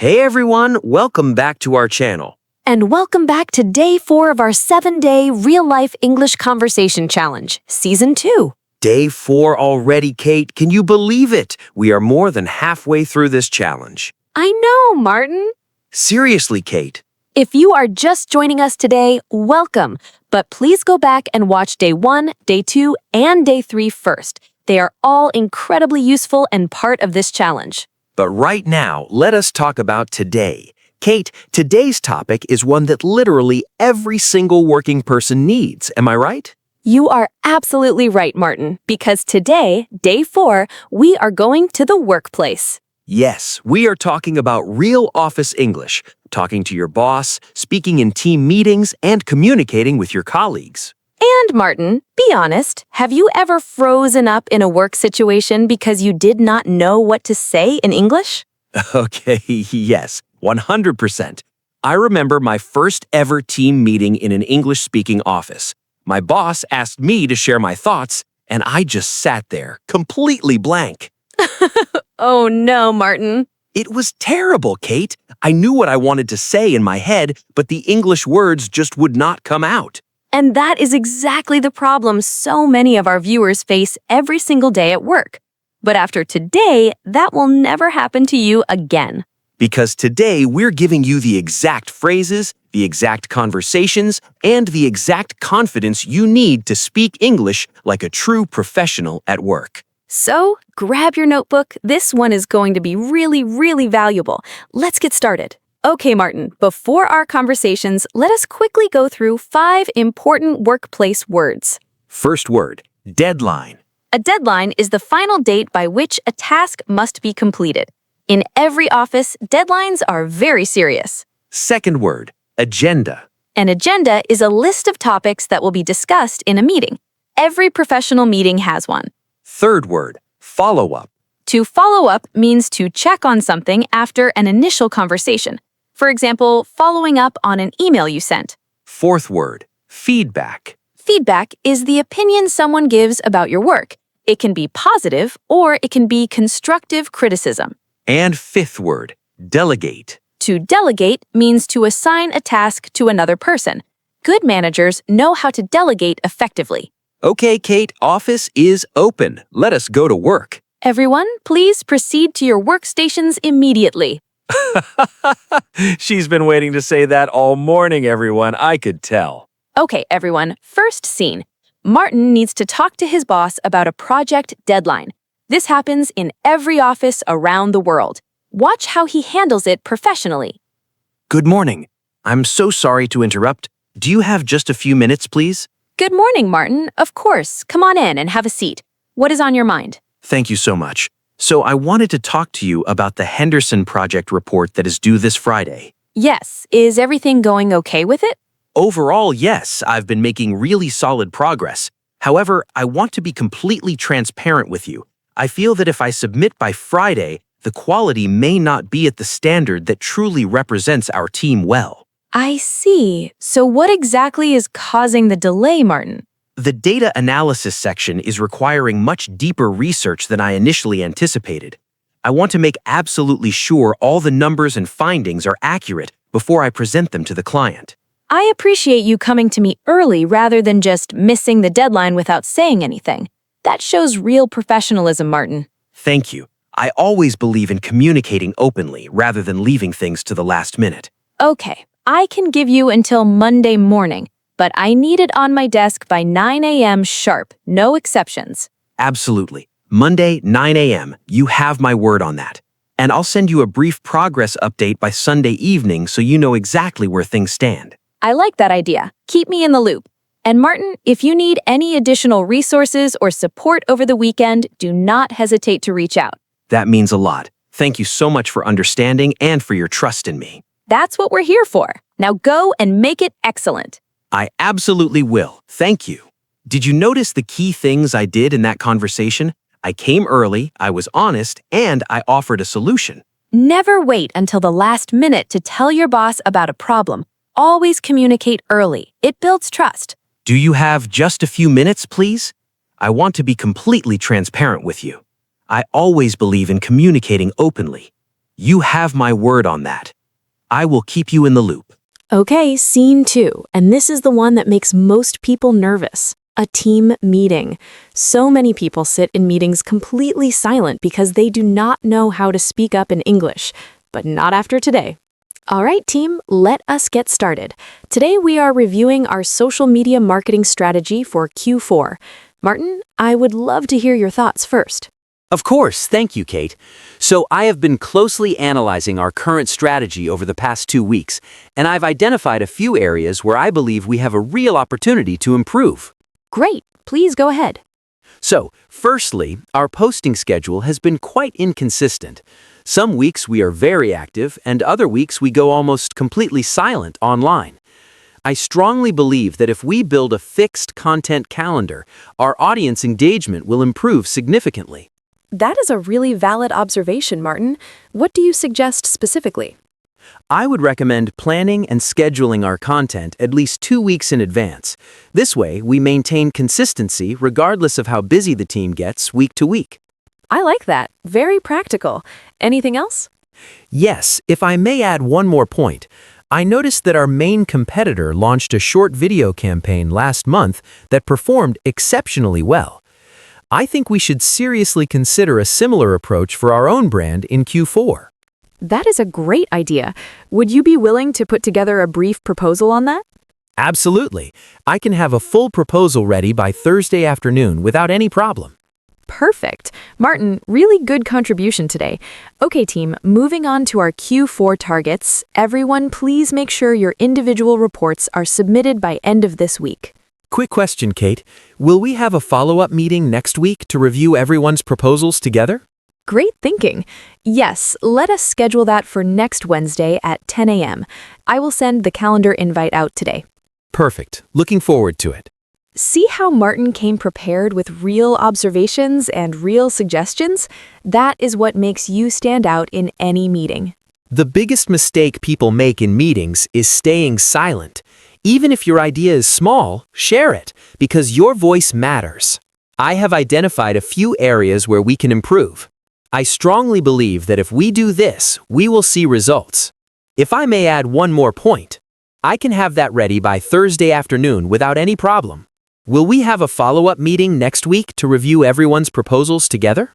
Hey everyone, welcome back to our channel. And welcome back to day 4 of our 7-day real-life English conversation challenge, season 2. Day 4 already, Kate. Can you believe it? We are more than halfway through this challenge. I know, Martin. Seriously, Kate. If you are just joining us today, welcome. But please go back and watch day 1, day 2, and day 3 first. They are all incredibly useful and part of this challenge. But right now, let us talk about today. Kate, today's topic is one that literally every single working person needs. Am I right? You are absolutely right, Martin, because today, day 4, we are going to the workplace. Yes, we are talking about real office English, talking to your boss, speaking in team meetings, and communicating with your colleagues. And Martin, be honest, have you ever frozen up in a work situation because you did not know what to say in English? Okay, yes, 100%. I remember my first ever team meeting in an English-speaking office. My boss asked me to share my thoughts, and I just sat there, completely blank. Oh no, Martin. It was terrible, Kate. I knew what I wanted to say in my head, but the English words just would not come out. And that is exactly the problem so many of our viewers face every single day at work. But after today, that will never happen to you again. Because today we're giving you the exact phrases, the exact conversations, and the exact confidence you need to speak English like a true professional at work. So, grab your notebook. This one is going to be really valuable. Let's get started. Okay, Martin, before our conversations, let us quickly go through 5 important workplace words. First word, deadline. A deadline is the final date by which a task must be completed. In every office, deadlines are very serious. Second word, agenda. An agenda is a list of topics that will be discussed in a meeting. Every professional meeting has one. Third word, follow-up. To follow up means to check on something after an initial conversation. For example, following up on an email you sent. Fourth word, feedback. Feedback is the opinion someone gives about your work. It can be positive or it can be constructive criticism. And fifth word, delegate. To delegate means to assign a task to another person. Good managers know how to delegate effectively. Okay, Kate, office is open. Let us go to work. Everyone, please proceed to your workstations immediately. She's been waiting to say that all morning, everyone. I could tell. Okay, everyone, first scene. Martin needs to talk to his boss about a project deadline. This happens in every office around the world. Watch how he handles it professionally. Good morning. I'm so sorry to interrupt. Do you have just a few minutes, please? Good morning, Martin. Of course. Come on in and have a seat. What is on your mind? Thank you so much. So I wanted to talk to you about the Henderson Project report that is due this Friday. Yes. Is everything going okay with it? Overall, yes, I've been making really solid progress. However, I want to be completely transparent with you. I feel that if I submit by Friday, the quality may not be at the standard that truly represents our team well. I see. So what exactly is causing the delay, Martin? The data analysis section is requiring much deeper research than I initially anticipated. I want to make absolutely sure all the numbers and findings are accurate before I present them to the client. I appreciate you coming to me early rather than just missing the deadline without saying anything. That shows real professionalism, Martin. Thank you. I always believe in communicating openly rather than leaving things to the last minute. Okay, I can give you until Monday morning, but I need it on my desk by 9 a.m. sharp, no exceptions. Absolutely. Monday, 9 a.m. You have my word on that. And I'll send you a brief progress update by Sunday evening so you know exactly where things stand. I like that idea. Keep me in the loop. And Martin, if you need any additional resources or support over the weekend, do not hesitate to reach out. That means a lot. Thank you so much for understanding and for your trust in me. That's what we're here for. Now go and make it excellent. I absolutely will. Thank you. Did you notice the key things I did in that conversation? I came early, I was honest, and I offered a solution. Never wait until the last minute to tell your boss about a problem. Always communicate early. It builds trust. Do you have just a few minutes, please? I want to be completely transparent with you. I always believe in communicating openly. You have my word on that. I will keep you in the loop. Okay, scene 2, and this is the one that makes most people nervous. A team meeting. So many people sit in meetings completely silent because they do not know how to speak up in English, but not after today. All right, team, let us get started. Today we are reviewing our social media marketing strategy for Q4. Martin, I would love to hear your thoughts first. Of course, thank you, Kate. So I have been closely analyzing our current strategy over the past 2 weeks, and I've identified a few areas where I believe we have a real opportunity to improve. Great, please go ahead. So, firstly, our posting schedule has been quite inconsistent. Some weeks we are very active, and other weeks we go almost completely silent online. I strongly believe that if we build a fixed content calendar, our audience engagement will improve significantly. That is a really valid observation, Martin. What do you suggest specifically? I would recommend planning and scheduling our content at least 2 weeks in advance. This way, we maintain consistency regardless of how busy the team gets week to week. I like that. Very practical. Anything else? Yes, if I may add one more point. I noticed that our main competitor launched a short video campaign last month that performed exceptionally well. I think we should seriously consider a similar approach for our own brand in Q4. That is a great idea. Would you be willing to put together a brief proposal on that? Absolutely. I can have a full proposal ready by Thursday afternoon without any problem. Perfect. Martin, really good contribution today. Okay, team, moving on to our Q4 targets. Everyone, please make sure your individual reports are submitted by end of this week. Quick question, Kate. Will we have a follow-up meeting next week to review everyone's proposals together? Great thinking. Yes, let us schedule that for next Wednesday at 10 a.m. I will send the calendar invite out today. Perfect. Looking forward to it. See how Martin came prepared with real observations and real suggestions? That is what makes you stand out in any meeting. The biggest mistake people make in meetings is staying silent. Even if your idea is small, share it, because your voice matters. I have identified a few areas where we can improve. I strongly believe that if we do this, we will see results. If I may add one more point, I can have that ready by Thursday afternoon without any problem. Will we have a follow-up meeting next week to review everyone's proposals together?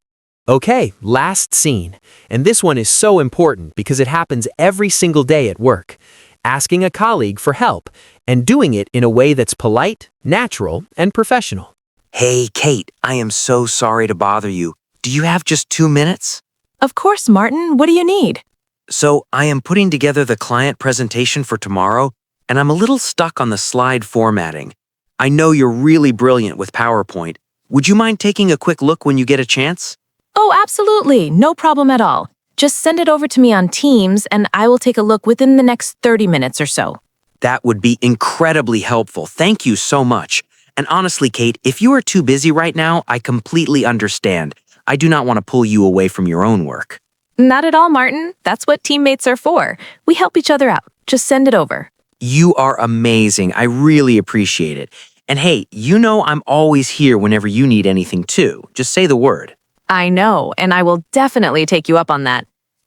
Okay, last scene. And this one is so important because it happens every single day at work. Asking a colleague for help and doing it in a way that's polite, natural, and professional. Hey, Kate, I am so sorry to bother you. Do you have just 2 minutes? Of course, Martin. What do you need? So, I am putting together the client presentation for tomorrow, and I'm a little stuck on the slide formatting. I know you're really brilliant with PowerPoint. Would you mind taking a quick look when you get a chance? Oh, absolutely. No problem at all. Just send it over to me on Teams, and I will take a look within the next 30 minutes or so. That would be incredibly helpful. Thank you so much. And honestly, Kate, if you are too busy right now, I completely understand. I do not want to pull you away from your own work. Not at all, Martin. That's what teammates are for. We help each other out. Just send it over. You are amazing. I really appreciate it. And hey, you know I'm always here whenever you need anything too. Just say the word. I know, and I will definitely take you up on that.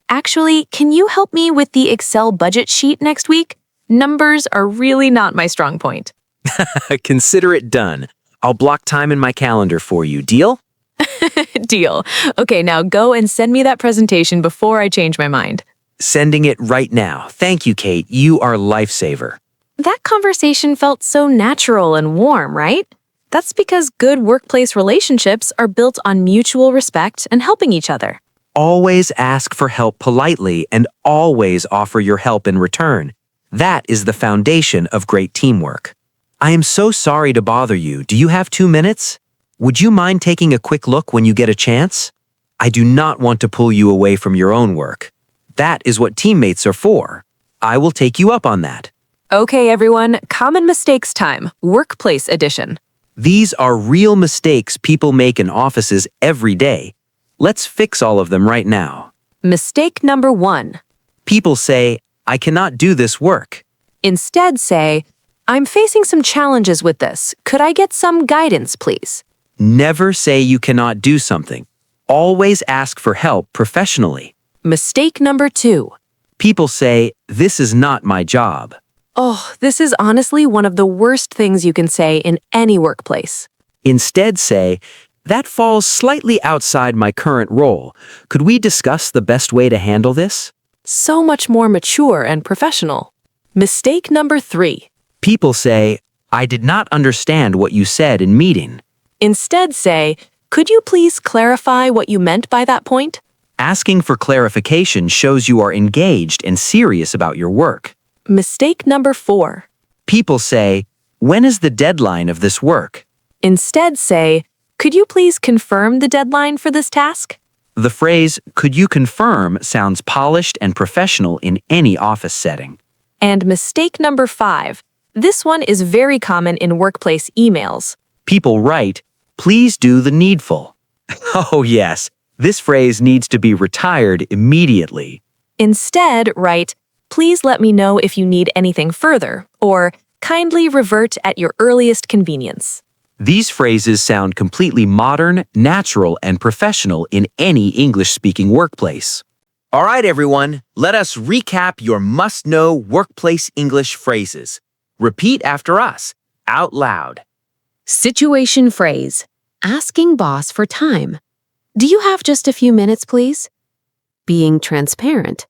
Actually, can you help me with the Excel budget sheet next week? Numbers are really not my strong point. Consider it done. I'll block time in my calendar for you. Deal? Deal. Okay, now go and send me that presentation before I change my mind. Sending it right now. Thank you, Kate. You are a lifesaver. That conversation felt so natural and warm, right? That's because good workplace relationships are built on mutual respect and helping each other. Always ask for help politely and always offer your help in return. That is the foundation of great teamwork. I am so sorry to bother you. Do you have 2 minutes? Would you mind taking a quick look when you get a chance? I do not want to pull you away from your own work. That is what teammates are for. I will take you up on that. Okay, everyone, common mistakes time, workplace edition. These are real mistakes people make in offices every day. Let's fix all of them right now. Mistake number 1. People say, I cannot do this work. Instead say, I'm facing some challenges with this. Could I get some guidance, please? Never say you cannot do something. Always ask for help professionally. Mistake number 2. People say, "This is not my job." Oh, this is honestly one of the worst things you can say in any workplace. Instead say, "That falls slightly outside my current role. Could we discuss the best way to handle this?" So much more mature and professional. Mistake number 3. People say, "I did not understand what you said in meeting." Instead say, could you please clarify what you meant by that point? Asking for clarification shows you are engaged and serious about your work. Mistake number 4. People say, "When is the deadline of this work?" Instead say, could you please confirm the deadline for this task? The phrase, "Could you confirm?" sounds polished and professional in any office setting. And mistake number 5. This one is very common in workplace emails. People write, "Please do the needful." Oh yes, this phrase needs to be retired immediately. Instead, write, please let me know if you need anything further, or kindly revert at your earliest convenience. These phrases sound completely modern, natural, and professional in any English-speaking workplace. All right, everyone, let us recap your must-know workplace English phrases. Repeat after us, out loud. Situation phrase. Asking boss for time. Do you have just a few minutes, please? Being transparent.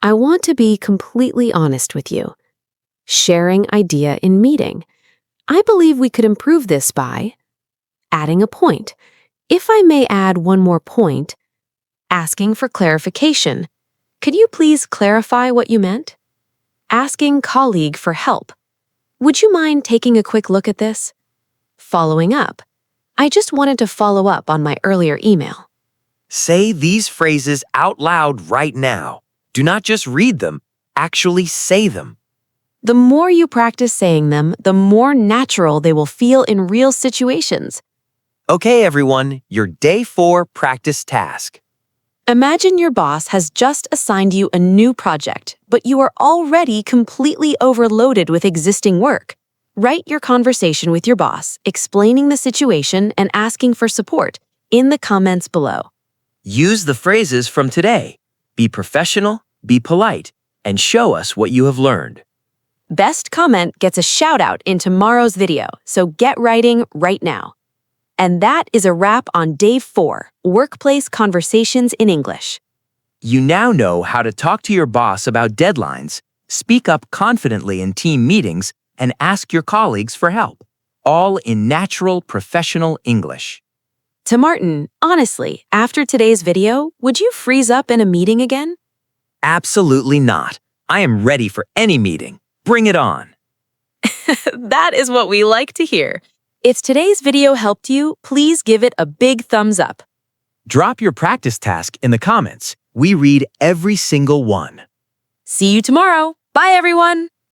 I want to be completely honest with you. Sharing idea in meeting. I believe we could improve this by adding a point. If I may add one more point, asking for clarification. Could you please clarify what you meant? Asking colleague for help. Would you mind taking a quick look at this? Following up. I just wanted to follow up on my earlier email. Say these phrases out loud right now. Do not just read them, actually say them. The more you practice saying them, the more natural they will feel in real situations. Okay, everyone, your Day 4 practice task. Imagine your boss has just assigned you a new project, but you are already completely overloaded with existing work. Write your conversation with your boss, explaining the situation and asking for support in the comments below. Use the phrases from today. Be professional, be polite, and show us what you have learned. Best comment gets a shout out in tomorrow's video, so get writing right now. And that is a wrap on Day 4, Workplace Conversations in English. You now know how to talk to your boss about deadlines, speak up confidently in team meetings, and ask your colleagues for help, all in natural, professional English. To Martin, honestly, after today's video, would you freeze up in a meeting again? Absolutely not. I am ready for any meeting. Bring it on. That is what we like to hear. If today's video helped you, please give it a big thumbs up. Drop your practice task in the comments. We read every single one. See you tomorrow. Bye, everyone.